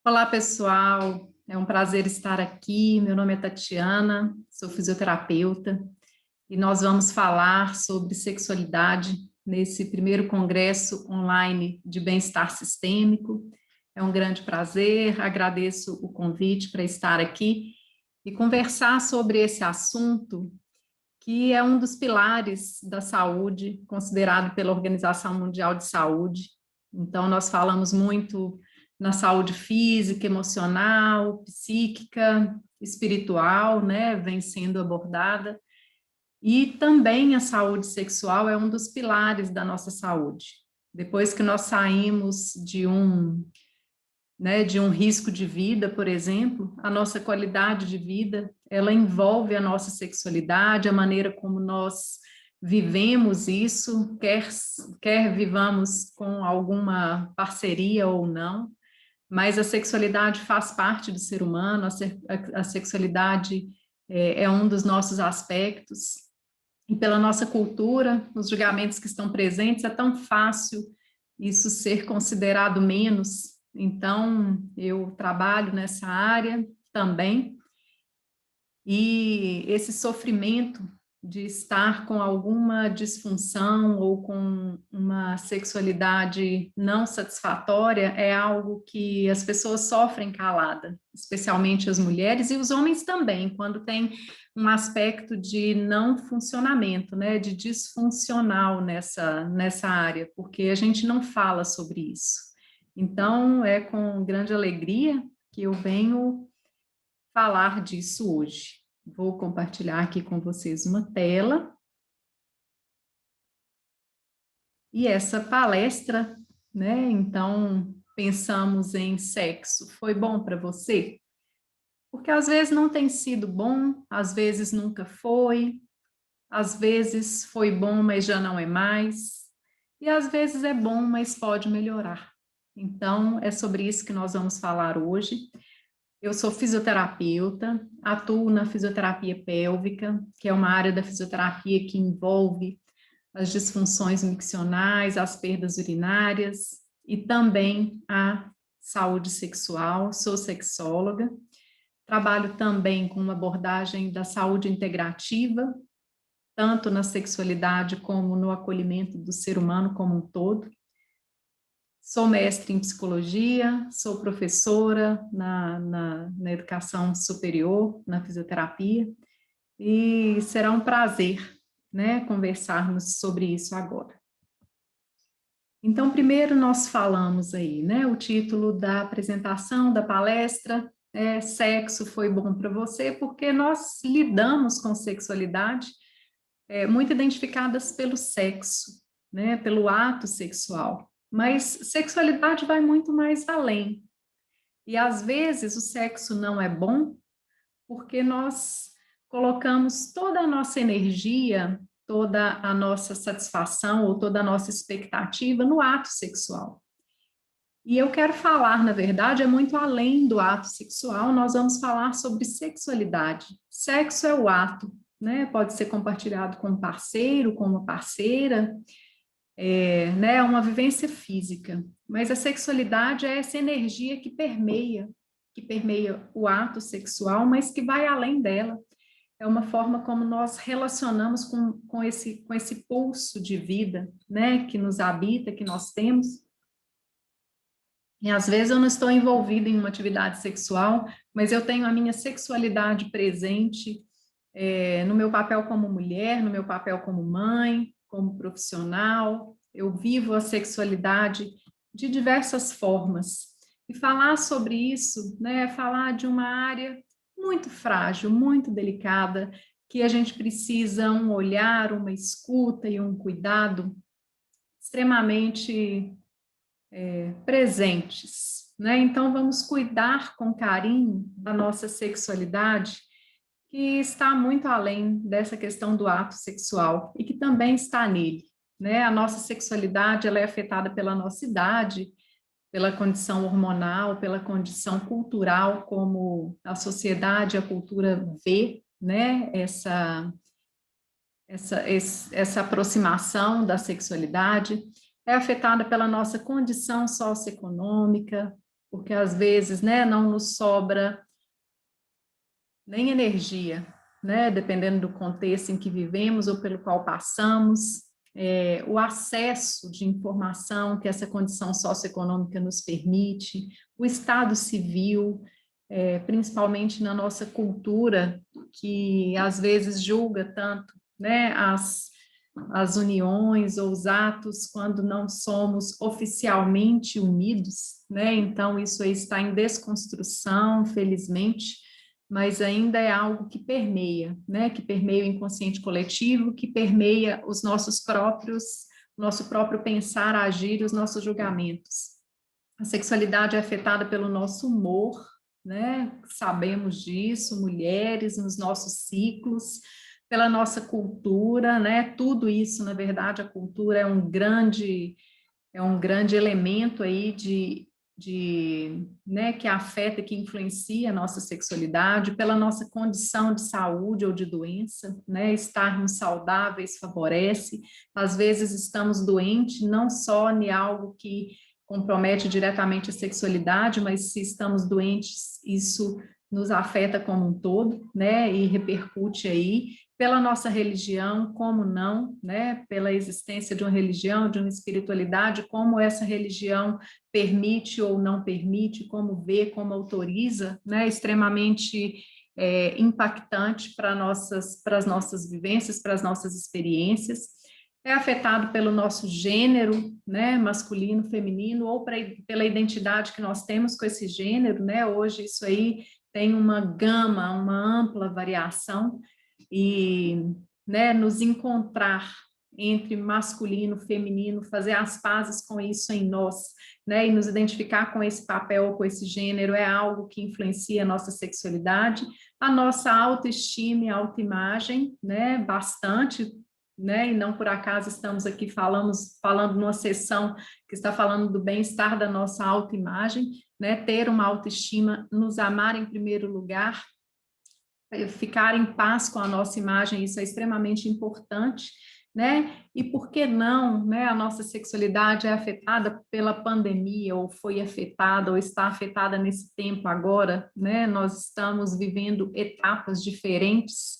Olá, pessoal. É um prazer estar aqui. Meu nome é Tatiana, sou fisioterapeuta e nós vamos falar sobre sexualidade nesse primeiro congresso online de bem-estar sistêmico. É um grande prazer, agradeço o convite para estar aqui e conversar sobre esse assunto que é um dos pilares da saúde, considerado pela Organização Mundial de Saúde. Então, nós falamos muito na saúde física, emocional, psíquica, espiritual, né, vem sendo abordada, e também a saúde sexual é um dos pilares da nossa saúde. Depois que nós saímos de um risco de vida, por exemplo, a nossa qualidade de vida, ela envolve a nossa sexualidade, a maneira como nós vivemos isso, quer vivamos com alguma parceria ou não, mas a sexualidade faz parte do ser humano, a sexualidade é um dos nossos aspectos, e pela nossa cultura, os julgamentos que estão presentes, é tão fácil isso ser considerado menos. Então, eu trabalho nessa área também, e esse sofrimento de estar com alguma disfunção ou com uma sexualidade não satisfatória é algo que as pessoas sofrem calada, especialmente as mulheres e os homens também, quando tem um aspecto de não funcionamento, né, de disfuncional nessa área, porque a gente não fala sobre isso. Então, é com grande alegria que eu venho falar disso hoje. Vou compartilhar aqui com vocês uma tela. E essa palestra, né? Então, pensamos em sexo. Foi bom para você? Porque às vezes não tem sido bom, às vezes nunca foi, às vezes foi bom, mas já não é mais, e às vezes é bom, mas pode melhorar. Então, é sobre isso que nós vamos falar hoje. Eu sou fisioterapeuta, atuo na fisioterapia pélvica, que é uma área da fisioterapia que envolve as disfunções miccionais, as perdas urinárias e também a saúde sexual. Sou sexóloga, trabalho também com uma abordagem da saúde integrativa, tanto na sexualidade como no acolhimento do ser humano como um todo. Sou mestre em psicologia, sou professora na educação superior, na fisioterapia, e será um prazer, né, conversarmos sobre isso agora. Então, primeiro nós falamos aí, né, o título da apresentação, da palestra, é Sexo foi bom para você, porque nós lidamos com sexualidade muito identificadas pelo sexo, né, pelo ato sexual. Mas sexualidade vai muito mais além. E às vezes o sexo não é bom porque nós colocamos toda a nossa energia, toda a nossa satisfação ou toda a nossa expectativa no ato sexual. E eu quero falar, na verdade, é muito além do ato sexual, nós vamos falar sobre sexualidade. Sexo é o ato, né? Pode ser compartilhado com um parceiro, com uma parceira, né, uma vivência física, mas a sexualidade é essa energia que permeia o ato sexual, mas que vai além dela. É uma forma como nós relacionamos com esse pulso de vida, né, que nos habita, que nós temos. E às vezes eu não estou envolvida em uma atividade sexual, mas eu tenho a minha sexualidade presente no meu papel como mulher, no meu papel como mãe, como profissional. Eu vivo a sexualidade de diversas formas. E falar sobre isso, né, é falar de uma área muito frágil, muito delicada, que a gente precisa um olhar, uma escuta e um cuidado extremamente presentes, né? Então vamos cuidar com carinho da nossa sexualidade, que está muito além dessa questão do ato sexual e que também está nele, né? A nossa sexualidade, ela é afetada pela nossa idade, pela condição hormonal, pela condição cultural, como a sociedade, a cultura vê, né? Essa aproximação da sexualidade, é afetada pela nossa condição socioeconômica, porque às vezes, né, não nos sobra nem energia, né, dependendo do contexto em que vivemos ou pelo qual passamos, o acesso de informação que essa condição socioeconômica nos permite, o estado civil, principalmente na nossa cultura, que às vezes julga tanto, né, as uniões ou os atos quando não somos oficialmente unidos, né? Então isso aí está em desconstrução, felizmente, mas ainda é algo que permeia, né? Que permeia o inconsciente coletivo, que permeia os nosso próprio pensar, agir e os nossos julgamentos. A sexualidade é afetada pelo nosso humor, né? Sabemos disso, mulheres, nos nossos ciclos, pela nossa cultura, né? Tudo isso, na verdade, a cultura é um grande elemento aí né, que afeta, que influencia a nossa sexualidade, pela nossa condição de saúde ou de doença, né? Estarmos saudáveis favorece. Às vezes estamos doentes, não só em algo que compromete diretamente a sexualidade, mas se estamos doentes, isso nos afeta como um todo, né? E repercute aí pela nossa religião, como não, né? Pela existência de uma religião, de uma espiritualidade, como essa religião permite ou não permite, como vê, como autoriza, né? Extremamente impactante para as nossas vivências, para as nossas experiências. É afetado pelo nosso gênero, né, masculino, feminino, ou pela identidade que nós temos com esse gênero, né? Hoje isso aí tem uma gama, uma ampla variação, e, né, nos encontrar entre masculino, feminino, fazer as pazes com isso em nós, né, e nos identificar com esse papel, com esse gênero, é algo que influencia a nossa sexualidade, a nossa autoestima e autoimagem, né, bastante, né, e não por acaso estamos aqui falando numa sessão que está falando do bem-estar da nossa autoimagem, né, ter uma autoestima, nos amar em primeiro lugar, ficar em paz com a nossa imagem, isso é extremamente importante, né? E por que não, né? A nossa sexualidade é afetada pela pandemia, ou foi afetada, ou está afetada nesse tempo agora, né? Nós estamos vivendo etapas diferentes,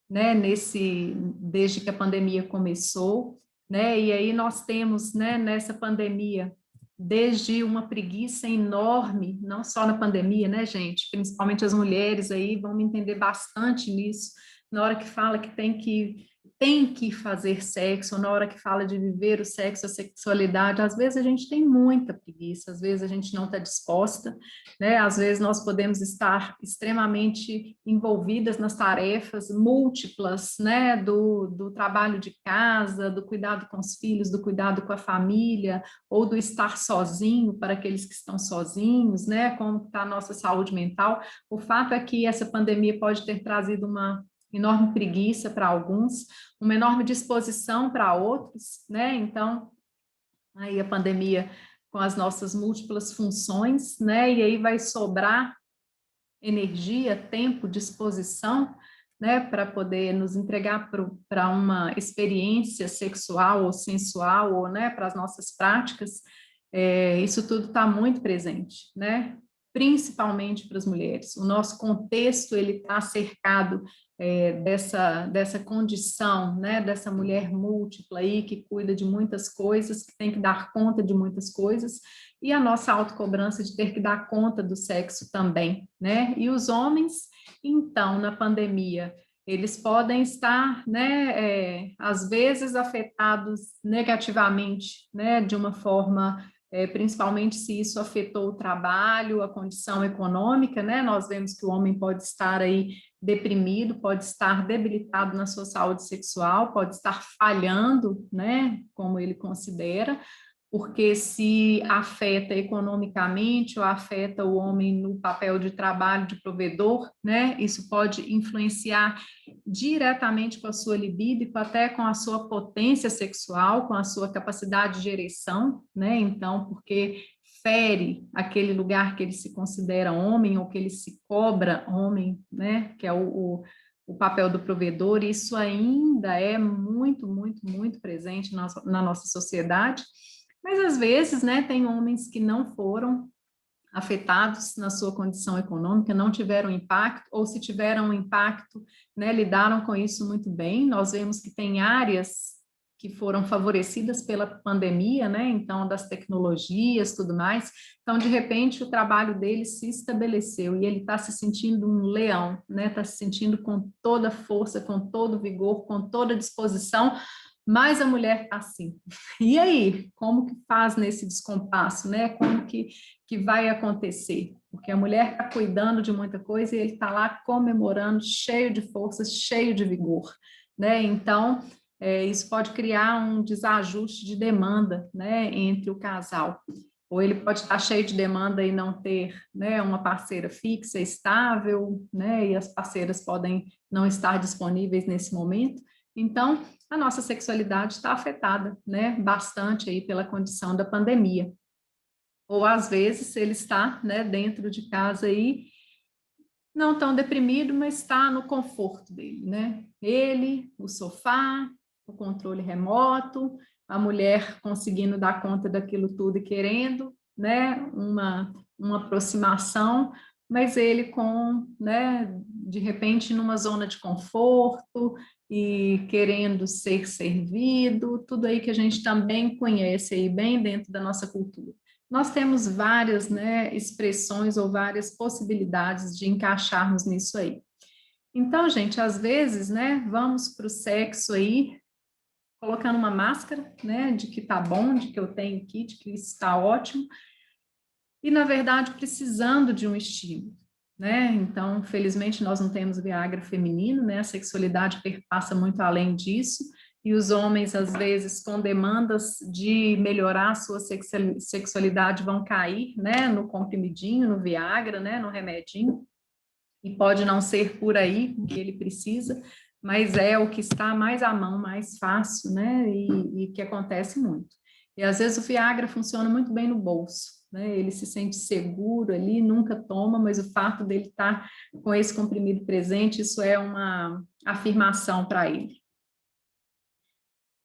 né? Desde que a pandemia começou, né? E aí nós temos, né? Nessa pandemia, desde uma preguiça enorme, não só na pandemia, né, gente? Principalmente as mulheres aí vão me entender bastante nisso, na hora que fala que tem que fazer sexo, ou na hora que fala de viver o sexo, a sexualidade, às vezes a gente tem muita preguiça, às vezes a gente não está disposta, né? Às vezes nós podemos estar extremamente envolvidas nas tarefas múltiplas, né? Do trabalho de casa, do cuidado com os filhos, do cuidado com a família, ou do estar sozinho para aqueles que estão sozinhos, né? Como está a nossa saúde mental. O fato é que essa pandemia pode ter trazido uma enorme preguiça para alguns, uma enorme disposição para outros, né? Então, aí a pandemia com as nossas múltiplas funções, né? E aí vai sobrar energia, tempo, disposição, né, para poder nos entregar para uma experiência sexual ou sensual, ou, né, para as nossas práticas, isso tudo está muito presente, né, principalmente para as mulheres. O nosso contexto, ele está cercado dessa condição, né, dessa mulher múltipla aí, que cuida de muitas coisas, que tem que dar conta de muitas coisas, e a nossa autocobrança de ter que dar conta do sexo também, né? E os homens, então, na pandemia, eles podem estar, né, às vezes afetados negativamente, né, de uma forma, principalmente se isso afetou o trabalho, a condição econômica, né? Nós vemos que o homem pode estar aí deprimido, pode estar debilitado na sua saúde sexual, pode estar falhando, né, como ele considera, porque se afeta economicamente ou afeta o homem no papel de trabalho de provedor, né? Isso pode influenciar diretamente com a sua libido, até com a sua potência sexual, com a sua capacidade de ereção, né? Então, porque fere aquele lugar que ele se considera homem ou que ele se cobra homem, né? Que é o papel do provedor, isso ainda é muito, muito, muito presente na nossa sociedade. Mas às vezes, né, tem homens que não foram afetados na sua condição econômica, não tiveram impacto, ou se tiveram um impacto, né, lidaram com isso muito bem. Nós vemos que tem áreas que foram favorecidas pela pandemia, né, então das tecnologias, tudo mais. Então, de repente, o trabalho dele se estabeleceu e ele está se sentindo um leão, né, está se sentindo com toda a força, com todo o vigor, com toda a disposição, mas a mulher está assim. E aí, como que faz nesse descompasso, né? Como que vai acontecer? Porque a mulher está cuidando de muita coisa e ele está lá comemorando, cheio de forças, cheio de vigor, né? Então, isso pode criar um desajuste de demanda, né, entre o casal. Ou ele pode estar cheio de demanda e não ter, né, uma parceira fixa, estável, né, e as parceiras podem não estar disponíveis nesse momento. Então, a nossa sexualidade está afetada, né, bastante aí pela condição da pandemia. Ou às vezes ele está, né, dentro de casa aí, não tão deprimido, mas está no conforto dele, né? Ele, o sofá, o controle remoto, a mulher conseguindo dar conta daquilo tudo e querendo, né, uma aproximação, mas ele com, né, de repente numa zona de conforto e querendo ser servido, tudo aí que a gente também conhece aí bem dentro da nossa cultura. Nós temos várias, né, expressões ou várias possibilidades de encaixarmos nisso aí. Então, gente, às vezes, né, vamos para o sexo aí, colocando uma máscara, né, de que tá bom, de que eu tenho aqui, de que isso está ótimo, e, na verdade, precisando de um estímulo, né? Então, felizmente, nós não temos Viagra feminino, né? A sexualidade perpassa muito além disso, e os homens, às vezes, com demandas de melhorar a sua sexualidade, vão cair, né, no comprimidinho, no Viagra, né, no remedinho, e pode não ser por aí que ele precisa, mas é o que está mais à mão, mais fácil, né, e que acontece muito. E às vezes o Viagra funciona muito bem no bolso, né, ele se sente seguro ali, nunca toma, mas o fato dele estar com esse comprimido presente, isso é uma afirmação para ele.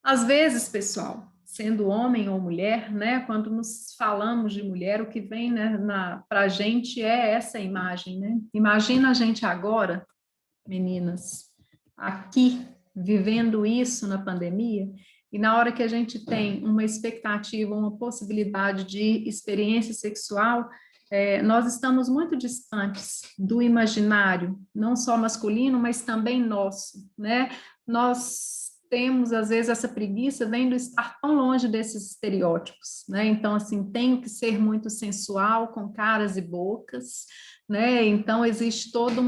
Às vezes, pessoal, sendo homem ou mulher, né, quando nos falamos de mulher, o que vem, né, para a gente é essa imagem, né? Imagina a gente agora, meninas, aqui, vivendo isso na pandemia, e na hora que a gente tem uma expectativa, uma possibilidade de experiência sexual, nós estamos muito distantes do imaginário, não só masculino, mas também nosso, né? Nós temos, às vezes, essa preguiça vem do estar tão longe desses estereótipos, né? Então, assim, tenho que ser muito sensual, com caras e bocas, né? Então, existe toda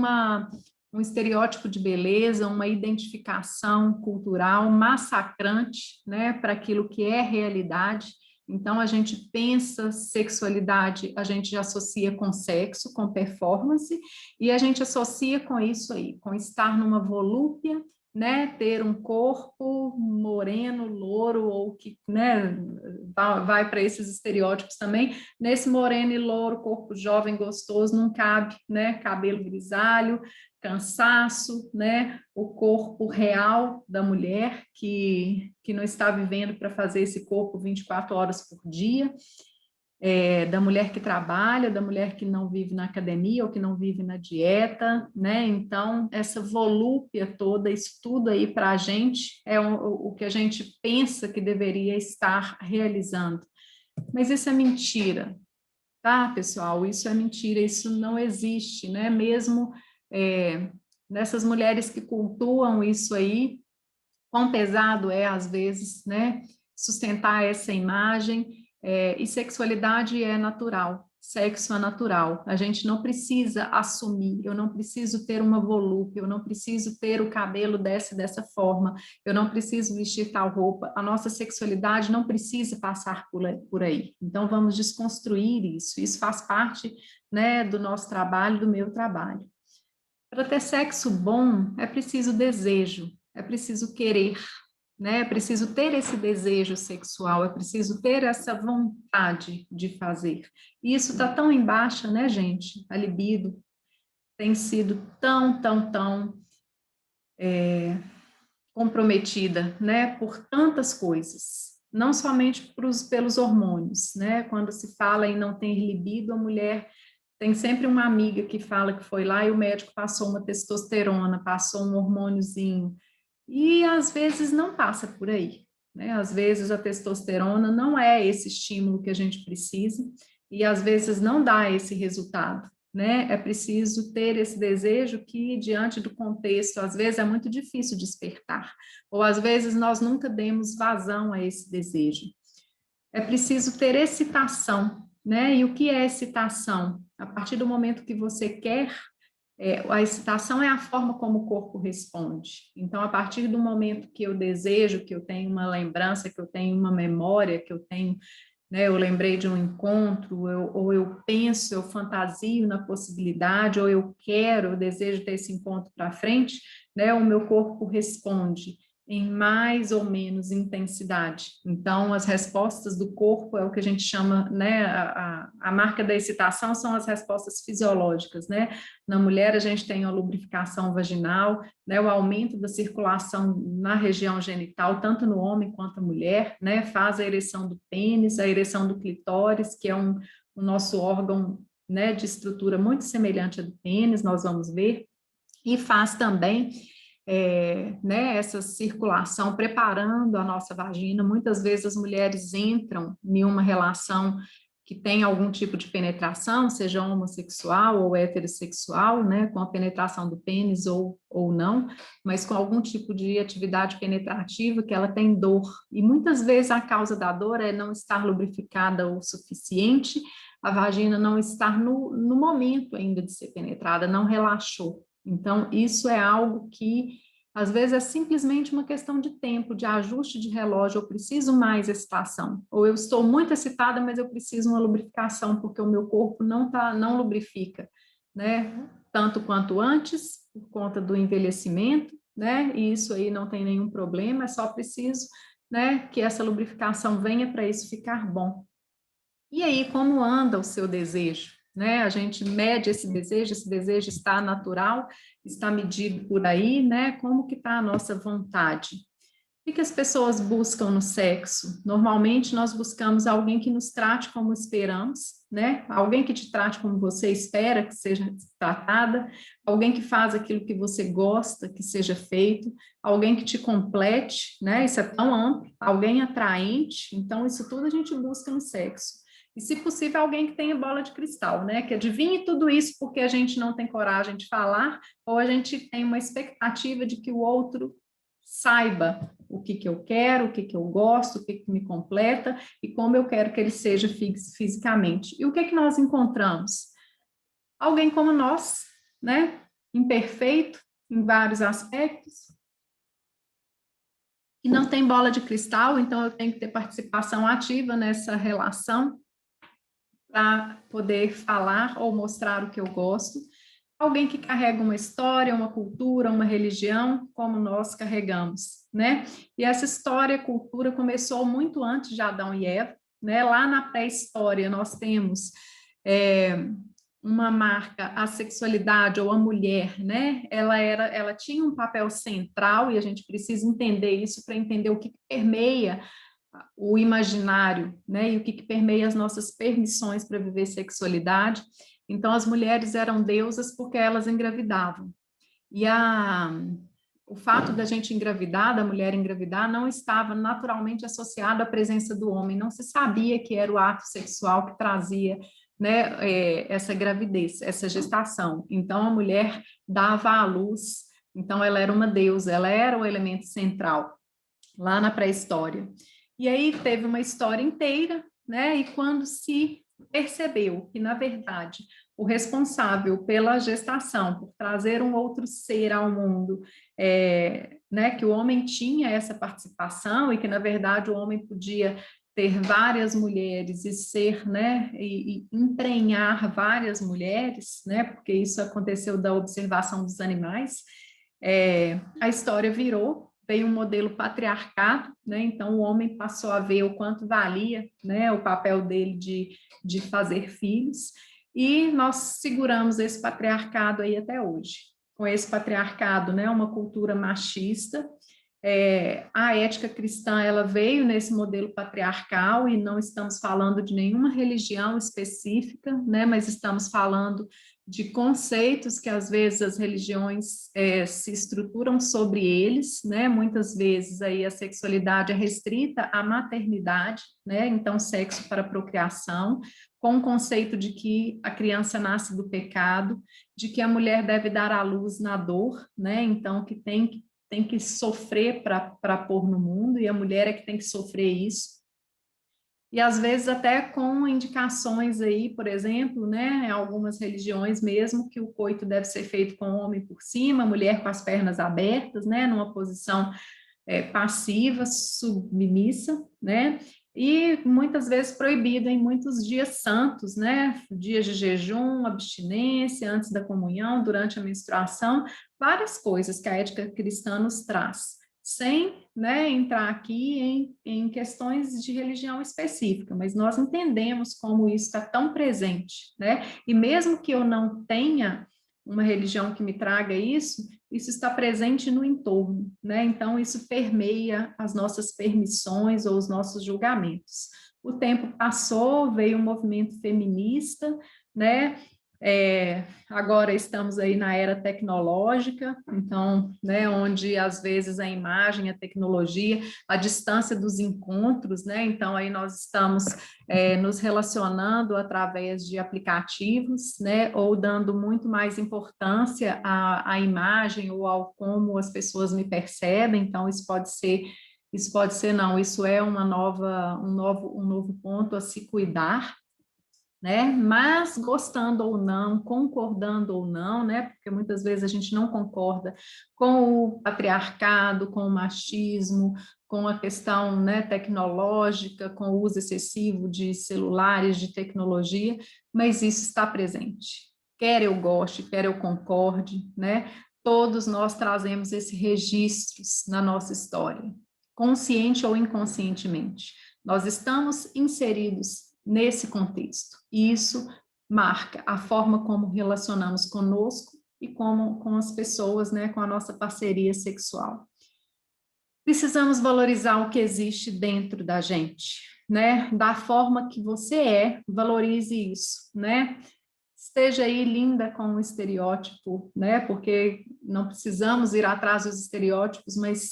um estereótipo de beleza, uma identificação cultural massacrante, né, para aquilo que é realidade. Então, a gente pensa sexualidade, a gente já associa com sexo, com performance, e a gente associa com isso aí, com estar numa volúpia, né, ter um corpo moreno, louro, ou que, né, vai para esses estereótipos também. Nesse moreno e louro, corpo jovem, gostoso, não cabe, né, cabelo grisalho, cansaço, né, o corpo real da mulher que não está vivendo para fazer esse corpo 24 horas por dia, da mulher que trabalha, da mulher que não vive na academia ou que não vive na dieta, né? Então, essa volúpia toda, isso tudo aí para a gente é o que a gente pensa que deveria estar realizando. Mas isso é mentira, tá, pessoal? Isso é mentira, isso não existe, né? Mesmo nessas mulheres que cultuam isso aí, quão pesado é, às vezes, né? Sustentar essa imagem. E sexualidade é natural, sexo é natural. A gente não precisa assumir, eu não preciso ter uma volúpia, eu não preciso ter o cabelo dessa forma, eu não preciso vestir tal roupa. A nossa sexualidade não precisa passar por aí. Então, vamos desconstruir isso. Isso faz parte, né, do nosso trabalho, do meu trabalho. Para ter sexo bom, é preciso desejo, é preciso querer, né? É preciso ter esse desejo sexual, é preciso ter essa vontade de fazer. E isso está tão em baixa, né, gente? A libido tem sido tão comprometida, né, por tantas coisas. não somente pelos hormônios, né? Quando se fala em não ter libido, a mulher tem sempre uma amiga que fala que foi lá e o médico passou uma testosterona, passou um hormôniozinho, e às vezes não passa por aí, né? Às vezes a testosterona não é esse estímulo que a gente precisa e às vezes não dá esse resultado, né? É preciso ter esse desejo que, diante do contexto, às vezes é muito difícil despertar, ou às vezes nós nunca demos vazão a esse desejo. É preciso ter excitação, né? E o que é excitação? A partir do momento que você quer, a excitação é a forma como o corpo responde. Então, a partir do momento que eu desejo, que eu tenho uma lembrança, que eu tenho uma memória, que eu tenho, né, eu lembrei de um encontro, ou eu penso, eu fantasio na possibilidade, ou eu quero, eu desejo ter esse encontro para frente, né, o meu corpo responde em mais ou menos intensidade. Então, as respostas do corpo é o que a gente chama, né, a marca da excitação são as respostas fisiológicas, né? Na mulher, a gente tem a lubrificação vaginal, né, o aumento da circulação na região genital, tanto no homem quanto na mulher, né? Faz a ereção do pênis, a ereção do clitóris, que é o nosso órgão, né, de estrutura muito semelhante ao do pênis, nós vamos ver, e faz também né, essa circulação, preparando a nossa vagina. Muitas vezes as mulheres entram em uma relação que tem algum tipo de penetração, seja homossexual ou heterossexual, né, com a penetração do pênis ou não, mas com algum tipo de atividade penetrativa que ela tem dor. E muitas vezes a causa da dor é não estar lubrificada o suficiente, a vagina não estar no momento ainda de ser penetrada, não relaxou. Então, isso é algo que, às vezes, é simplesmente uma questão de tempo, de ajuste de relógio. Eu preciso mais excitação. Ou eu estou muito excitada, mas eu preciso uma lubrificação, porque o meu corpo não lubrifica, né? Tanto quanto antes, por conta do envelhecimento, né? E isso aí não tem nenhum problema, é só preciso, né, que essa lubrificação venha para isso ficar bom. E aí, como anda o seu desejo? Né? A gente mede esse desejo está natural, está medido por aí, né? Como que está a nossa vontade? O que as pessoas buscam no sexo? Normalmente nós buscamos alguém que nos trate como esperamos, né? Alguém que te trate como você espera que seja tratada, alguém que faz aquilo que você gosta que seja feito, alguém que te complete, né? Isso é tão amplo, alguém atraente, então isso tudo a gente busca no sexo. E, se possível, alguém que tenha bola de cristal, né? Que adivinhe tudo isso porque a gente não tem coragem de falar, ou a gente tem uma expectativa de que o outro saiba o que eu quero, o que eu gosto, o que me completa e como eu quero que ele seja fisicamente. E o que nós encontramos? Alguém como nós, né? Imperfeito em vários aspectos, que não tem bola de cristal, então eu tenho que ter participação ativa nessa relação para poder falar ou mostrar o que eu gosto. Alguém que carrega uma história, uma cultura, uma religião, como nós carregamos, né? E essa história, cultura começou muito antes de Adão e Eva, né? Lá na pré-história nós temos uma marca, a sexualidade ou a mulher, né? Ela tinha um papel central e a gente precisa entender isso para entender o que permeia o imaginário, né? E o que permeia as nossas permissões para viver sexualidade. Então, as mulheres eram deusas porque elas engravidavam. E o fato da gente engravidar, da mulher engravidar, não estava naturalmente associado à presença do homem. Não se sabia que era o ato sexual que trazia, né, essa gravidez, essa gestação. Então, a mulher dava à luz. Então, ela era uma deusa, ela era o elemento central lá na pré-história. E aí teve uma história inteira, né? E quando se percebeu que, na verdade, o responsável pela gestação, por trazer um outro ser ao mundo, né, que o homem tinha essa participação e que, na verdade, o homem podia ter várias mulheres e ser, né, e emprenhar várias mulheres, né, porque isso aconteceu da observação dos animais, a história virou, veio um modelo patriarcado, né? Então o homem passou a ver o quanto valia, né, o papel dele de fazer filhos, e nós seguramos esse patriarcado aí até hoje. Com esse patriarcado, né, uma cultura machista, A ética cristã, ela veio nesse modelo patriarcal e não estamos falando de nenhuma religião específica, né, mas estamos falando de conceitos que às vezes as religiões se estruturam sobre eles, né, muitas vezes aí a sexualidade é restrita à maternidade, né, então sexo para procriação, com o conceito de que a criança nasce do pecado, de que a mulher deve dar à luz na dor, né, então que tem que sofrer para pôr no mundo, e a mulher é que tem que sofrer isso. E às vezes até com indicações aí, por exemplo, né, em algumas religiões mesmo, que o coito deve ser feito com o homem por cima, a mulher com as pernas abertas, né, numa posição passiva, submissa, né, e muitas vezes proibido em muitos dias santos, né, dias de jejum, abstinência, antes da comunhão, durante a menstruação, várias coisas que a ética cristã nos traz, sem, né, entrar aqui em questões de religião específica, mas nós entendemos como isso está tão presente, né, e mesmo que eu não tenha uma religião que me traga isso, isso está presente no entorno, né? Então, isso permeia as nossas permissões ou os nossos julgamentos. O tempo passou, veio um movimento feminista, né? Agora estamos aí na era tecnológica, então, né, onde às vezes a imagem, a tecnologia, a distância dos encontros, né? Então, aí nós estamos nos relacionando através de aplicativos, né, ou dando muito mais importância à imagem ou ao como as pessoas me percebem, então isso pode ser não, isso é um novo ponto a se cuidar, né? Mas gostando ou não, concordando ou não, né? Porque muitas vezes a gente não concorda com o patriarcado, com o machismo, com a questão, né, tecnológica, com o uso excessivo de celulares, de tecnologia, mas isso está presente. Quer eu goste, quer eu concorde, né? Todos nós trazemos esses registros na nossa história, consciente ou inconscientemente. Nós estamos inseridos nesse contexto. E isso marca a forma como relacionamos conosco e como com as pessoas, né, com a nossa parceria sexual. Precisamos valorizar o que existe dentro da gente, né? Da forma que você valorize isso, né? Esteja aí linda com o estereótipo, né? Porque não precisamos ir atrás dos estereótipos, mas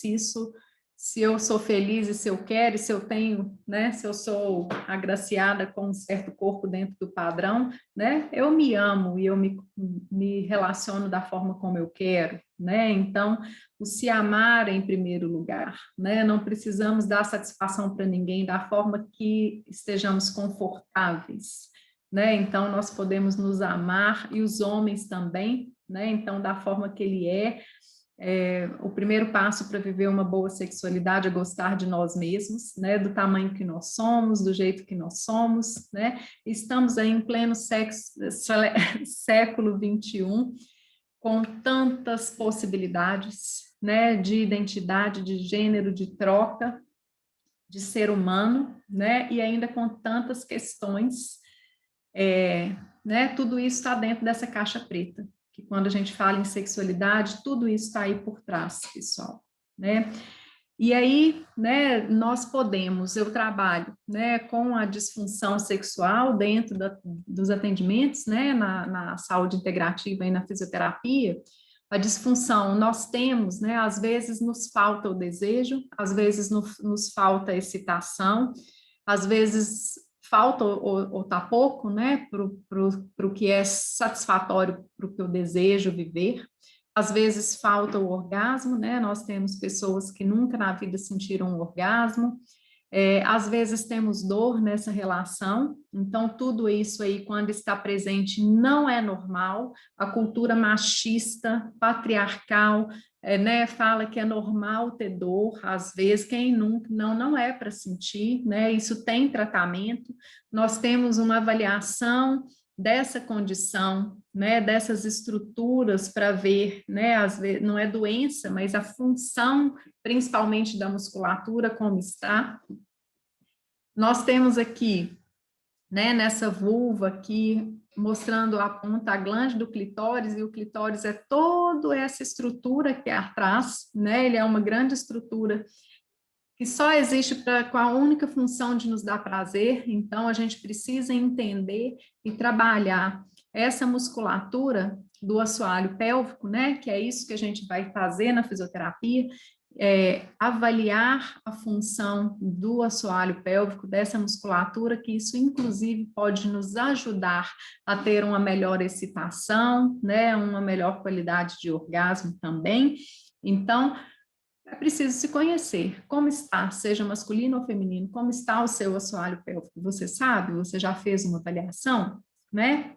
se eu sou feliz e se eu quero, e se eu tenho, né? Se eu sou agraciada com um certo corpo dentro do padrão, né? Eu me amo e eu me relaciono da forma como eu quero, né? Então, o se amar em primeiro lugar, né? Não precisamos dar satisfação para ninguém da forma que estejamos confortáveis, né? Então, nós podemos nos amar, e os homens também, né? Então, da forma que ele o primeiro passo para viver uma boa sexualidade é gostar de nós mesmos, né? Do tamanho que nós somos, do jeito que nós somos, né? Estamos aí em pleno século XXI, com tantas possibilidades, né? De identidade, de gênero, de troca, de ser humano, né? E ainda com tantas questões, né? Tudo isso está dentro dessa caixa preta, que quando a gente fala em sexualidade, tudo isso está aí por trás, pessoal, né? E aí, né, eu trabalho, né, com a disfunção sexual dentro dos atendimentos, né, na saúde integrativa e na fisioterapia. A disfunção nós temos, né, às vezes nos falta o desejo, às vezes nos falta a excitação, às vezes falta ou tá pouco, né, para o que é satisfatório, para o que eu desejo viver. Às vezes falta o orgasmo, né, nós temos pessoas que nunca na vida sentiram um orgasmo, às vezes temos dor nessa relação, então tudo isso aí, quando está presente, não é normal. A cultura machista, patriarcal, né, fala que é normal ter dor, às vezes, quem nunca, não é para sentir, né, isso tem tratamento. Nós temos uma avaliação dessa condição, né, dessas estruturas para ver, né, às vezes, não é doença, mas a função, principalmente da musculatura, como está. Nós temos aqui, né, nessa vulva aqui, mostrando a ponta, a glande do clitóris, e o clitóris é toda essa estrutura que é atrás, né? Ele é uma grande estrutura que só existe com a única função de nos dar prazer. Então, a gente precisa entender e trabalhar essa musculatura do assoalho pélvico, né? Que é isso que a gente vai fazer na fisioterapia, avaliar a função do assoalho pélvico, dessa musculatura, que isso, inclusive, pode nos ajudar a ter uma melhor excitação, né? Uma melhor qualidade de orgasmo também. Então, é preciso se conhecer. Como está, seja masculino ou feminino, como está o seu assoalho pélvico? Você sabe? Você já fez uma avaliação, né?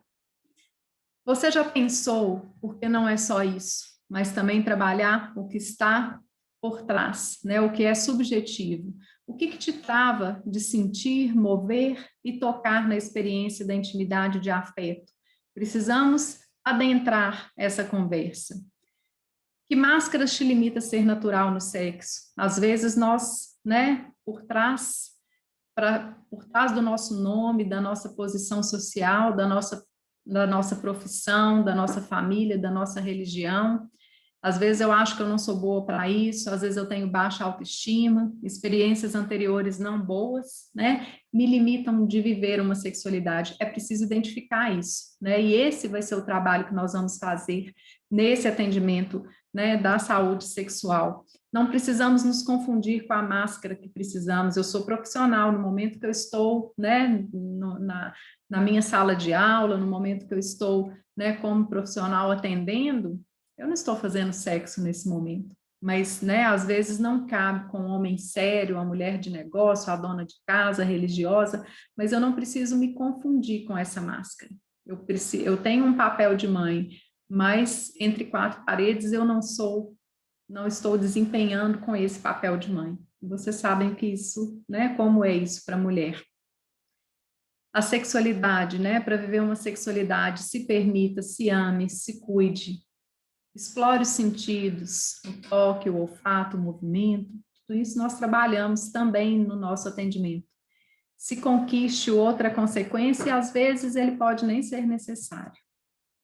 Você já pensou, porque não é só isso, mas também trabalhar o que está por trás, né? O que é subjetivo. O que te trava de sentir, mover e tocar na experiência da intimidade de afeto? Precisamos adentrar essa conversa. Que máscaras te limita a ser natural no sexo? Às vezes nós, né, por trás do nosso nome, da nossa posição social, da nossa profissão, da nossa família, da nossa religião. Às vezes eu acho que eu não sou boa para isso, às vezes eu tenho baixa autoestima, experiências anteriores não boas, né, me limitam de viver uma sexualidade. É preciso identificar isso, né, e esse vai ser o trabalho que nós vamos fazer nesse atendimento, né, da saúde sexual. Não precisamos nos confundir com a máscara que precisamos. Eu sou profissional no momento que eu estou, né, na minha sala de aula, no momento que eu estou, né, como profissional atendendo. Eu não estou fazendo sexo nesse momento, mas, né, às vezes não cabe com um homem sério, a mulher de negócio, a dona de casa, a religiosa, mas eu não preciso me confundir com essa máscara. Eu tenho um papel de mãe, mas entre quatro paredes eu não estou desempenhando com esse papel de mãe. Vocês sabem que isso, né, como é isso para a mulher. A sexualidade, né, para viver uma sexualidade, se permita, se ame, se cuide, explore os sentidos, o toque, o olfato, o movimento, tudo isso nós trabalhamos também no nosso atendimento. Se conquiste outra consequência, e às vezes ele pode nem ser necessário.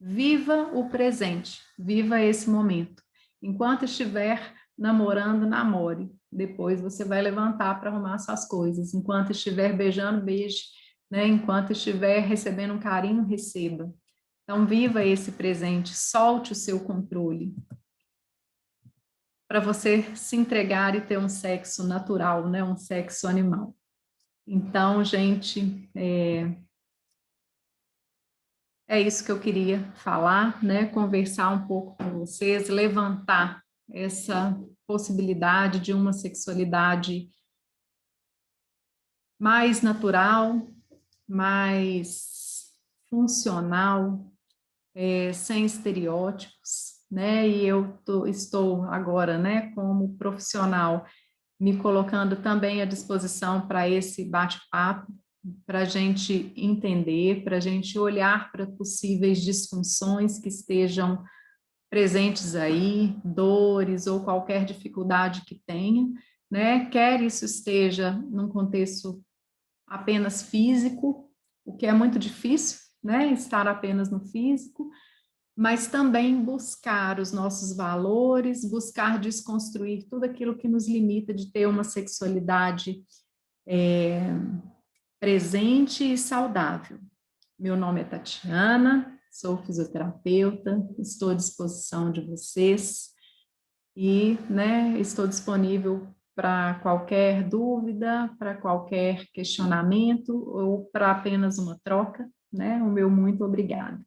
Viva o presente, viva esse momento. Enquanto estiver namorando, namore. Depois você vai levantar para arrumar suas coisas. Enquanto estiver beijando, beije. Né? Enquanto estiver recebendo um carinho, receba. Então, viva esse presente, solte o seu controle, para você se entregar e ter um sexo natural, né? Um sexo animal. Então, gente, é isso que eu queria falar, né? Conversar um pouco com vocês, levantar essa possibilidade de uma sexualidade mais natural, mais funcional, sem estereótipos, né? E eu estou agora, né, como profissional, me colocando também à disposição para esse bate-papo, para a gente entender, para a gente olhar para possíveis disfunções que estejam presentes aí, dores ou qualquer dificuldade que tenha, né? Quer isso esteja num contexto apenas físico, o que é muito difícil, né? Estar apenas no físico, mas também buscar os nossos valores, buscar desconstruir tudo aquilo que nos limita de ter uma sexualidade presente e saudável. Meu nome é Tatiana, sou fisioterapeuta, estou à disposição de vocês e, né, estou disponível para qualquer dúvida, para qualquer questionamento ou para apenas uma troca, né? O meu muito obrigada.